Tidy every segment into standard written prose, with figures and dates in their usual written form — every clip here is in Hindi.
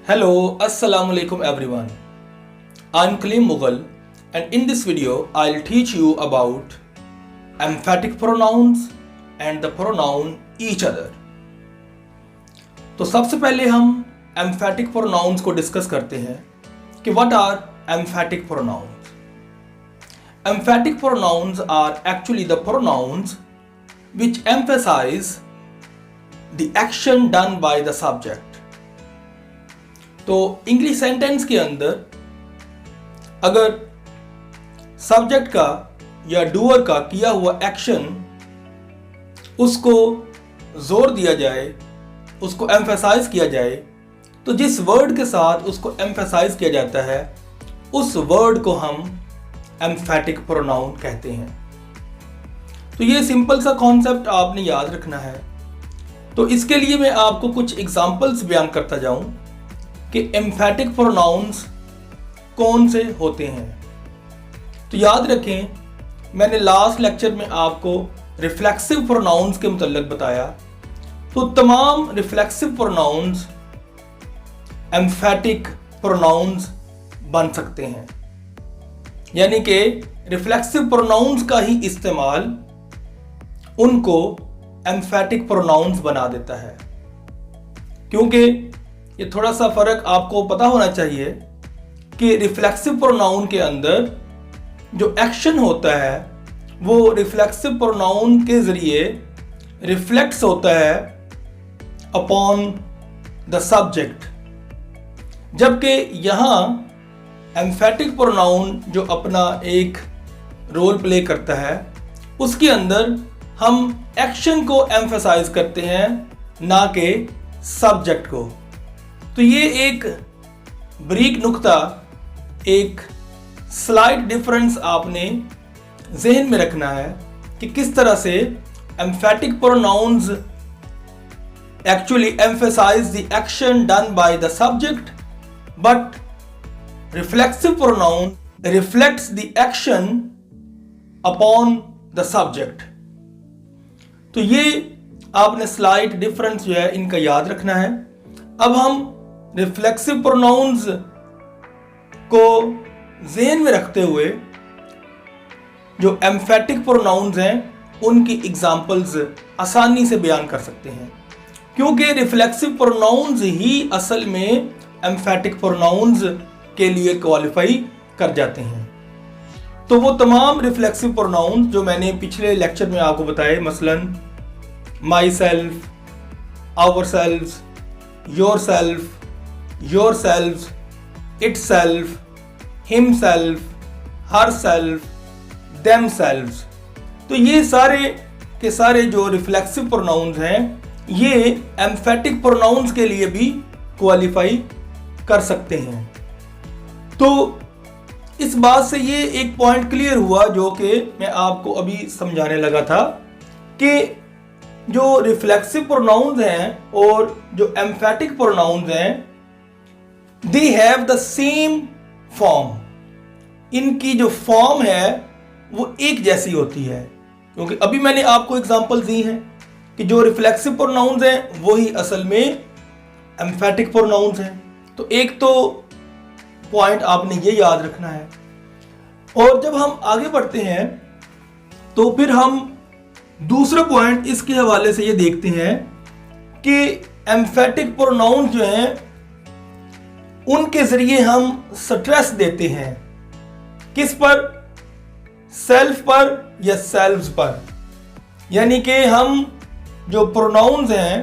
Hello, Assalamu alaikum everyone. I'm Kaleem Mughal and in this video I'll teach you about emphatic pronouns and the pronoun each other. तो सबसे पहले हम emphatic pronouns को डिस्कस करते हैं कि what are emphatic pronouns. Emphatic pronouns are actually the pronouns which emphasize the action done by the subject. तो इंग्लिश सेंटेंस के अंदर अगर सब्जेक्ट का या डूअर का किया हुआ एक्शन उसको जोर दिया जाए, उसको एम्फेसाइज किया जाए, तो जिस वर्ड के साथ उसको एम्फेसाइज किया जाता है उस वर्ड को हम एम्फेटिक प्रोनाउन कहते हैं। तो ये सिंपल सा कॉन्सेप्ट आपने याद रखना है। तो इसके लिए मैं आपको कुछ एग्जांपल्स बयान करता जाऊं कि एम्फेटिक प्रोनाउंस कौन से होते हैं। तो याद रखें, मैंने लास्ट लेक्चर में आपको रिफ्लेक्सिव प्रोनाउंस के मुतल्लिक बताया। तो तमाम रिफ्लेक्सिव प्रोनाउंस एम्फेटिक प्रोनाउंस बन सकते हैं, यानी कि रिफ्लेक्सिव प्रोनाउंस का ही इस्तेमाल उनको एम्फेटिक प्रोनाउंस बना देता है। क्योंकि ये थोड़ा सा फर्क आपको पता होना चाहिए कि रिफ्लेक्सिव प्रोनाउन के अंदर जो एक्शन होता है वो रिफ्लेक्सिव प्रोनाउन के जरिए रिफ्लेक्ट्स होता है अपॉन द सब्जेक्ट, जबकि यहाँ एम्फेटिक प्रोनाउन जो अपना एक रोल प्ले करता है उसके अंदर हम एक्शन को एम्फेसाइज करते हैं, ना कि सब्जेक्ट को। तो ये एक ब्रीक नुक्ता, एक स्लाइट डिफरेंस आपने जहन में रखना है कि किस तरह से emphatic pronouns actually emphasize the action done by the subject, but reflexive pronoun reflects the action upon the subject. तो ये आपने स्लाइट डिफरेंस जो है इनका याद रखना है। अब हम रिफ्लेक्सिव प्रोनाउंस को ज़हन में रखते हुए जो एम्फेटिक प्रोनाउंस हैं उनकी एग्जांपल्स आसानी से बयान कर सकते हैं, क्योंकि रिफ्लेक्सिव प्रोनाउंस ही असल में एम्फेटिक प्रोनाउंस के लिए क्वालिफाई कर जाते हैं। तो वो तमाम रिफ्लेक्सिव प्रोनाउंस जो मैंने पिछले लेक्चर में आपको बताए, मसलन myself, ourselves, yourself, yourselves, itself, himself, herself, themselves। तो ये सारे के सारे जो रिफ्लेक्सिव प्रोनाउंस हैं ये एम्फेटिक प्रोनाउंस के लिए भी क्वालिफाई कर सकते हैं। तो इस बात से ये एक पॉइंट क्लियर हुआ जो कि मैं आपको अभी समझाने लगा था कि जो रिफ्लेक्सिव प्रोनाउंस हैं और जो एम्फेटिक प्रोनाउंस हैं they have the same form। इनकी जो फॉर्म है वो एक जैसी होती है, क्योंकि अभी मैंने आपको एग्जांपल दी हैं कि जो रिफ्लेक्सिव प्रोनाउंस हैं वही असल में एम्फेटिक प्रोनाउंस हैं। तो एक तो पॉइंट आपने ये याद रखना है। और जब हम आगे बढ़ते हैं तो फिर हम दूसरा पॉइंट इसके हवाले से ये देखते हैं कि एम्फेटिक प्रोनाउंस जो हैं उनके जरिए हम स्ट्रेस देते हैं, किस पर? सेल्फ पर या सेल्व्स पर। यानी कि हम जो प्रोनाउंस हैं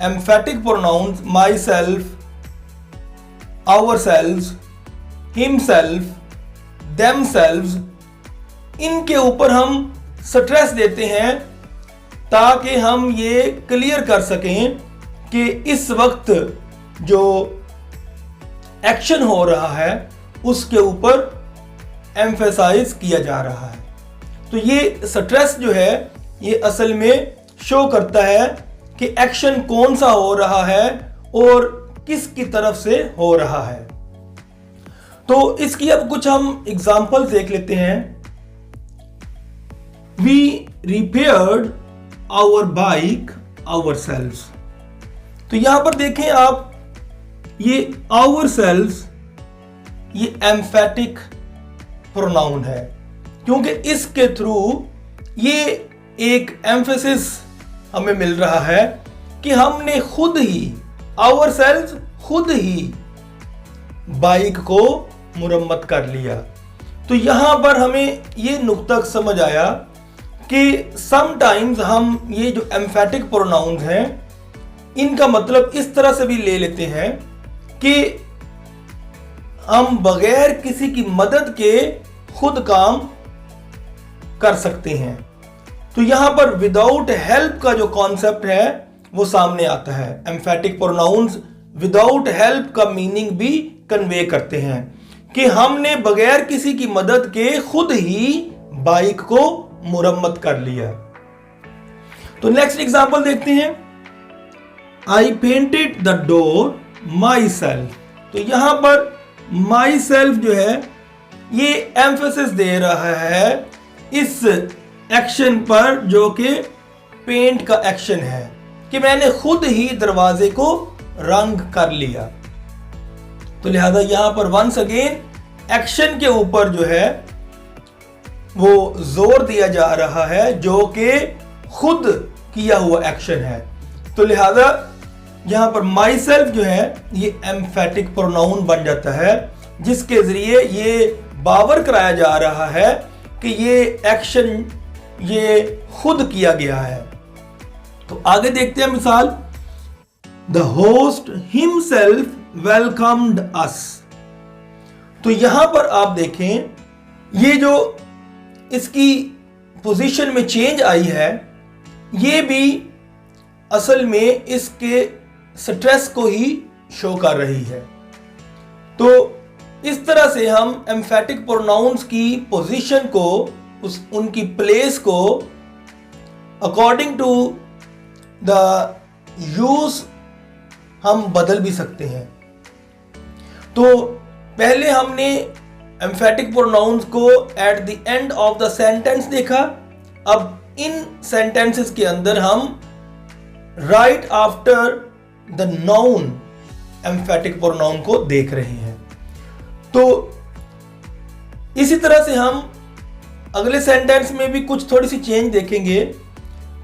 emphatic pronouns, myself, ourselves, himself, themselves, इनके ऊपर हम स्ट्रेस देते हैं ताकि हम ये क्लियर कर सकें कि इस वक्त जो एक्शन हो रहा है उसके ऊपर एम्फेसाइज किया जा रहा है। तो ये स्ट्रेस जो है ये असल में शो करता है कि एक्शन कौन सा हो रहा है और किसकी तरफ से हो रहा है। तो इसकी अब कुछ हम एग्जांपल देख लेते हैं। We repaired our bike ourselves. तो यहां पर देखें आप ये ourselves ये एम्फेटिक प्रोनाउन है, क्योंकि इसके थ्रू ये एक एम्फेसिस हमें मिल रहा है कि हमने खुद ही ourselves खुद ही बाइक को मुरम्मत कर लिया। तो यहां पर हमें ये नुक्ता समझ आया कि समटाइम्स हम ये जो एम्फेटिक प्रोनाउंस हैं इनका मतलब इस तरह से भी ले लेते हैं कि हम बगैर किसी की मदद के खुद काम कर सकते हैं। तो यहां पर विदाउट हेल्प का जो कॉन्सेप्ट है वो सामने आता है। एम्फेटिक प्रोनाउंस विदाउट हेल्प का मीनिंग भी कन्वे करते हैं कि हमने बगैर किसी की मदद के खुद ही बाइक को मुरम्मत कर लिया। तो नेक्स्ट एग्जांपल देखते हैं। आई painted the door my self. तो यहां पर माई सेल्फ जो है ये एम्फेसिस दे रहा है इस एक्शन पर जो कि पेंट का एक्शन है, कि मैंने खुद ही दरवाजे को रंग कर लिया। तो लिहाजा यहां पर वंस अगेन एक्शन के ऊपर जो है वो जोर दिया जा रहा है जो कि खुद किया हुआ एक्शन है। तो लिहाजा यहां पर माई सेल्फ जो है ये एम्फेटिक प्रोनाउन बन जाता है, जिसके जरिए ये बावर कराया जा रहा है कि ये एक्शन ये खुद किया गया है। तो आगे देखते हैं मिसाल। द होस्ट हिमसेल्फ वेलकम्ड अस। तो यहां पर आप देखें ये जो इसकी पोजीशन में चेंज आई है ये भी असल में इसके स्ट्रेस को ही शो कर रही है। तो इस तरह से हम एम्फेटिक प्रोनाउंस की पोजीशन को उनकी प्लेस को अकॉर्डिंग टू द यूज हम बदल भी सकते हैं। तो पहले हमने एम्फेटिक प्रोनाउंस को at the end of the sentence देखा। अब इन सेंटेंसेस के अंदर हम right after the noun emphatic pronoun को देख रहे हैं। तो इसी तरह से हम अगले सेंटेंस में भी कुछ थोड़ी सी चेंज देखेंगे।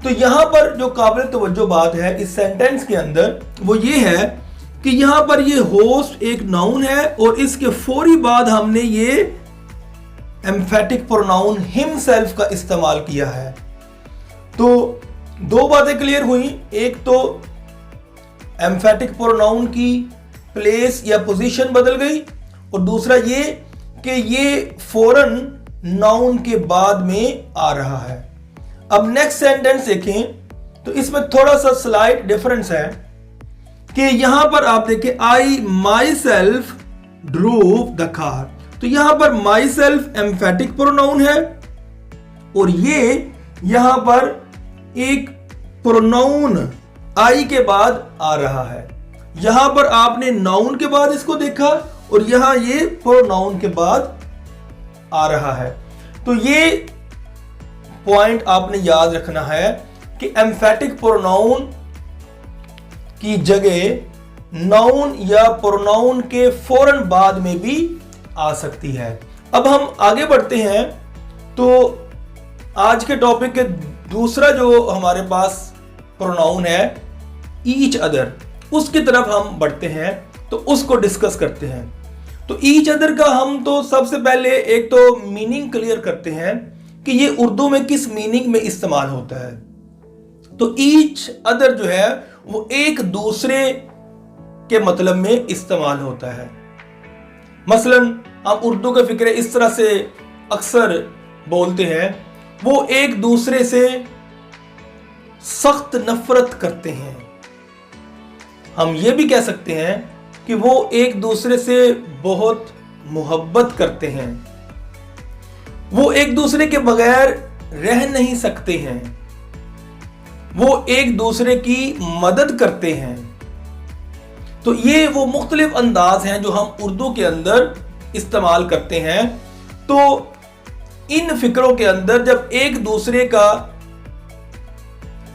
तो यहां पर जो काबिल तवज्जो बात है इस सेंटेंस के अंदर वो ये है कि यहां पर ये होस्ट एक नाउन है और इसके फौरी बाद हमने ये एम्फेटिक प्रोनाउन हिमसेल्फ का इस्तेमाल किया है। तो दो बातें क्लियर हुई। एक तो एम्फेटिक प्रोनाउन की प्लेस या पोजीशन बदल गई और दूसरा ये कि ये फौरन नाउन के बाद में आ रहा है। अब नेक्स्ट सेंटेंस देखें तो इसमें थोड़ा सा स्लाइट डिफरेंस है कि यहां पर आप देखें I myself drove the car. तो यहां पर माई सेल्फ एम्फेटिक प्रोनाउन है और ये यहां पर एक प्रोनाउन आई के बाद आ रहा है। यहां पर आपने नाउन के बाद इसको देखा और यहां ये प्रोनाउन के बाद आ रहा है। तो ये पॉइंट आपने याद रखना है कि एम्फेटिक प्रोनाउन की जगह नाउन या प्रोनाउन के फौरन बाद में भी आ सकती है। अब हम आगे बढ़ते हैं। तो आज के टॉपिक के दूसरा जो हमारे पास प्रोनाउन है ईच अदर, उसकी तरफ हम बढ़ते हैं तो उसको डिस्कस करते हैं। तो ईच अदर का हम तो सबसे पहले एक तो मीनिंग क्लियर करते हैं कि ये उर्दू में किस मीनिंग में इस्तेमाल होता है। तो ईच अदर जो है वो एक दूसरे के मतलब में इस्तेमाल होता है। मसलन हम उर्दू का फिक्र इस तरह से अक्सर बोलते हैं, वो एक दूसरे से सख्त नफरत करते हैं। हम ये भी कह सकते हैं कि वो एक दूसरे से बहुत मोहब्बत करते हैं, वो एक दूसरे के बगैर रह नहीं सकते हैं, वो एक दूसरे की मदद करते हैं। तो ये वो मुख्तलिफ अंदाज हैं जो हम उर्दू के अंदर इस्तेमाल करते हैं। तो इन फिक्रों के अंदर जब एक दूसरे का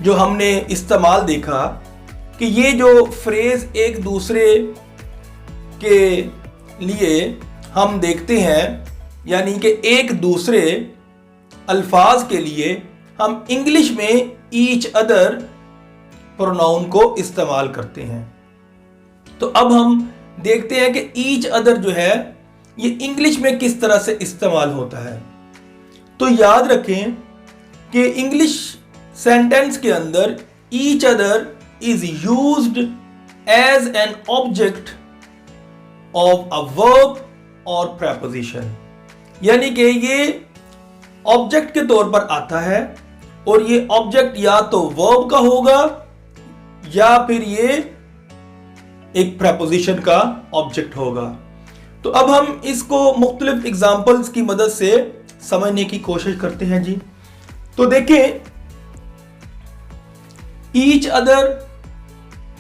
जो हमने इस्तेमाल देखा कि ये जो फ्रेज एक दूसरे के लिए हम देखते हैं, यानी कि एक दूसरे अल्फाज के लिए हम इंग्लिश में ईच अदर प्रोनाउन को इस्तेमाल करते हैं। तो अब हम देखते हैं कि ईच अदर जो है ये इंग्लिश में किस तरह से इस्तेमाल होता है। तो याद रखें कि इंग्लिश सेंटेंस के अंदर each other is used as an object of a verb और प्रेपोजिशन, यानी कि ये ऑब्जेक्ट के तौर पर आता है और ये ऑब्जेक्ट या तो वर्ब का होगा या फिर ये एक प्रेपोजिशन का ऑब्जेक्ट होगा। तो अब हम इसको मुख्तलिफ एग्जाम्पल्स की मदद से समझने की कोशिश करते हैं जी। तो देखें, ईच अदर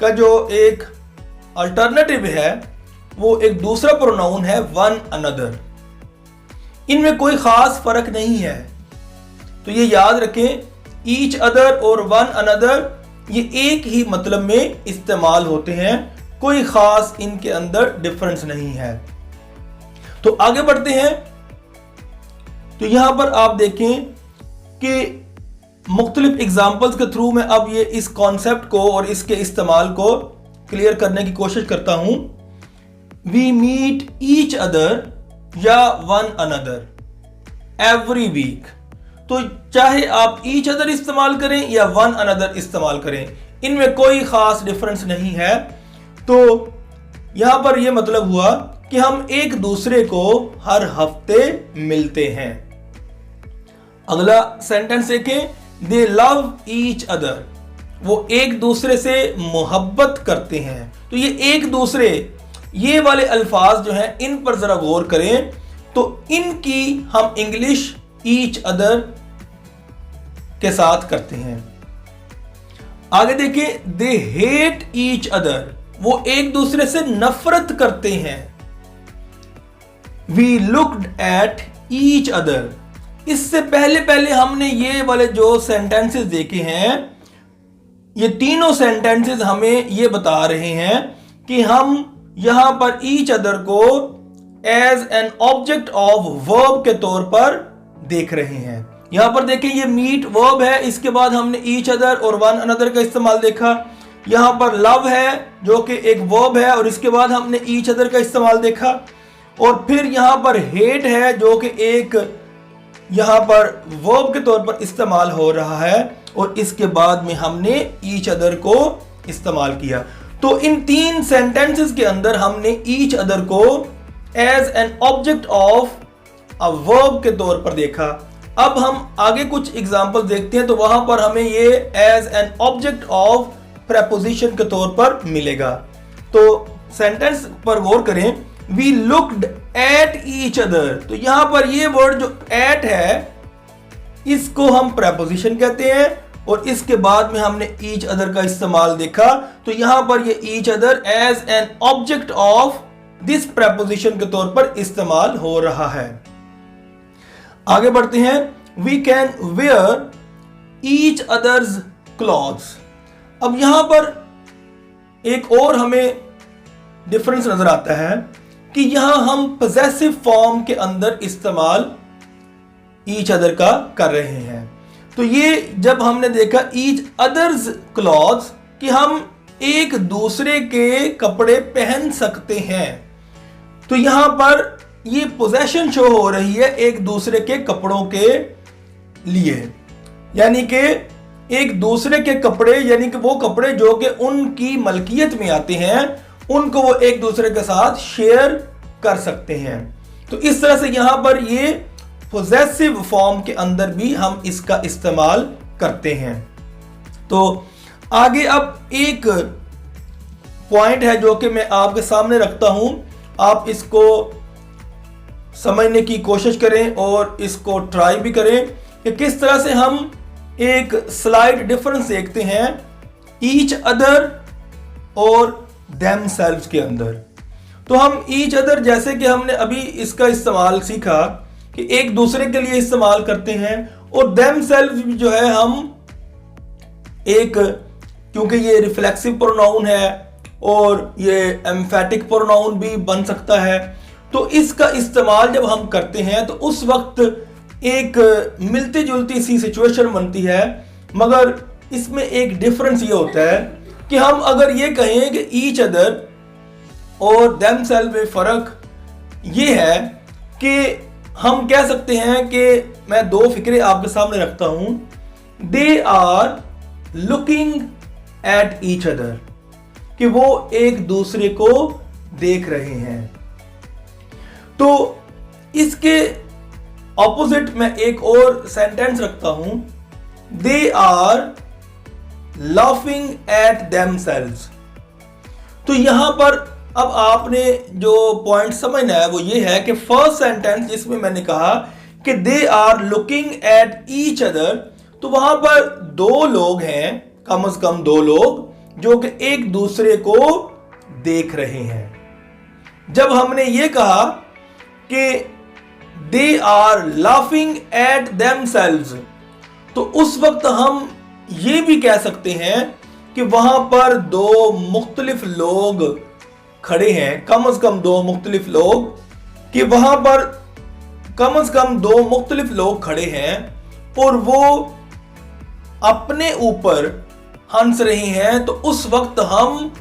का जो एक अल्टरनेटिव है वो एक दूसरा प्रोनाउन है वन अनदर। इनमें कोई खास फर्क नहीं है, तो ये याद रखें, ईच अदर और वन अनदर ये एक ही मतलब में इस्तेमाल होते हैं, कोई खास इनके अंदर डिफरेंस नहीं है। तो आगे बढ़ते हैं। तो यहां पर आप देखें कि मुख्तलिफ एग्जाम्पल्स के थ्रू मैं अब ये इस कॉन्सेप्ट को और इसके इस्तेमाल को क्लियर करने की कोशिश करता हूं। वी मीट ईच अदर या वन अनदर एवरी वीक। तो चाहे आप ईच अदर इस्तेमाल करें या वन अनदर इस्तेमाल करें, इनमें कोई खास डिफरेंस नहीं है। तो यहां पर यह मतलब हुआ कि हम एक दूसरे को हर हफ्ते मिलते हैं। अगला सेंटेंस देखें, दे लव ईच अदर, वो एक दूसरे से मोहब्बत करते हैं। तो ये एक दूसरे, ये वाले अल्फाज जो हैं इन पर जरा गौर करें, तो इनकी हम इंग्लिश ईच अदर के साथ करते हैं। आगे देखें, दे हेट ईच अदर, वो एक दूसरे से नफरत करते हैं। We looked at each other, इससे पहले हमने ये वाले जो सेंटेंसेस देखे हैं, ये तीनों सेंटेंसेस हमें ये बता रहे हैं कि हम यहां पर ईच अदर को as an object of verb के तौर पर देख रहे हैं। यहां पर देखें, ये मीट वर्ब है, इसके बाद हमने ईच अदर और वन अनदर का इस्तेमाल देखा। यहां पर लव है जो कि एक वर्ब है और इसके बाद हमने ईच अदर का इस्तेमाल देखा। और फिर यहां पर हेट है जो कि एक यहां पर वर्ब के तौर पर इस्तेमाल हो रहा है और इसके बाद में हमने ईच अदर को इस्तेमाल किया। तो इन तीन सेंटेंसेस के अंदर हमने ईच अदर को as an object of a verb के तौर पर देखा। अब हम आगे कुछ एग्जांपल देखते हैं, तो वहां पर हमें ये as an object of preposition के तौर पर मिलेगा। तो सेंटेंस पर गौर करें, we looked at each other. तो यहां पर ये वर्ड जो एट है इसको हम प्रेपोजिशन कहते हैं और इसके बाद में हमने ईच अदर का इस्तेमाल देखा। तो यहां पर ये each other as an object of this preposition के तौर पर इस्तेमाल हो रहा है। आगे बढ़ते हैं, we can wear each other's clothes. अब यहां पर एक और हमें डिफरेंस नजर आता है कि यहां हम पॉसेसिव फॉर्म के अंदर इस्तेमाल ईच अदर का कर रहे हैं। तो ये जब हमने देखा ईच अदर्स क्लॉथ्स कि हम एक दूसरे के कपड़े पहन सकते हैं, तो यहां पर ये पोजेशन शो हो रही है एक दूसरे के कपड़ों के लिए, यानी कि एक दूसरे के कपड़े, यानी कि वो कपड़े जो कि उनकी मलकियत में आते हैं उनको वो एक दूसरे के साथ शेयर कर सकते हैं। तो इस तरह से यहां पर ये पोजेसिव फॉर्म के अंदर भी हम इसका इस्तेमाल करते हैं। तो आगे अब एक पॉइंट है जो कि मैं आपके सामने रखता हूं, आप इसको समझने की कोशिश करें और इसको ट्राई भी करें कि किस तरह से हम एक स्लाइड डिफरेंस देखते हैं ईच अदर और देमसेल्व्स के अंदर। तो हम ईच अदर, जैसे कि हमने अभी इसका इस्तेमाल सीखा कि एक दूसरे के लिए इस्तेमाल करते हैं, और देमसेल्व्स जो है हम एक, क्योंकि ये रिफ्लेक्सिव प्रोनाउन है और ये एम्फेटिक प्रोनाउन भी बन सकता है। तो इसका इस्तेमाल जब हम करते हैं तो उस वक्त एक मिलती जुलती सी सिचुएशन बनती है, मगर इसमें एक डिफरेंस ये होता है कि हम अगर ये कहें कि ईच अदर और देमसेल्फ में फ़र्क ये है कि हम कह सकते हैं कि मैं दो फिक्रे आपके सामने रखता हूं, they are looking at each other, कि वो एक दूसरे को देख रहे हैं। तो इसके ऑपोजिट मैं एक और सेंटेंस रखता हूं, they are laughing at themselves. तो यहां पर अब आपने जो पॉइंट समझना है वो ये है कि फर्स्ट सेंटेंस जिसमें मैंने कहा कि they are looking at each other, तो वहां पर दो लोग हैं, कम से कम दो लोग जो कि एक दूसरे को देख रहे हैं। जब हमने ये कहा कि they are laughing at themselves, तो उस वक्त हम ये भी कह सकते हैं कि वहां पर दो मुख्तलिफ लोग खड़े हैं, कम से कम दो मुख्तलिफ लोग, कि वहां पर कम से कम दो मुख्तलिफ लोग खड़े हैं और वो अपने ऊपर हंस रहे हैं। तो उस वक्त हम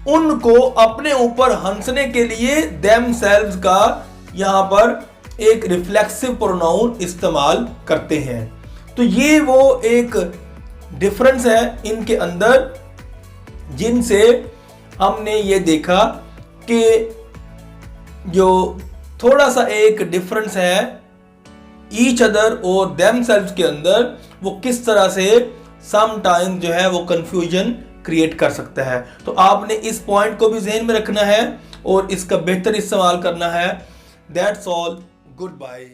उनको अपने ऊपर हंसने के लिए देमसेल्व्स का यहां पर एक रिफ्लेक्सिव प्रोनाउन इस्तेमाल करते हैं। तो ये वो एक डिफरेंस है इनके अंदर जिनसे हमने ये देखा कि जो थोड़ा सा एक डिफरेंस है ईच अदर और देमसेल्व्स के अंदर, वो किस तरह से सम टाइम जो है वो कंफ्यूजन क्रिएट कर सकता है। तो आपने इस पॉइंट को भी ध्यान में रखना है और इसका बेहतर इस्तेमाल करना है। That's all, good bye.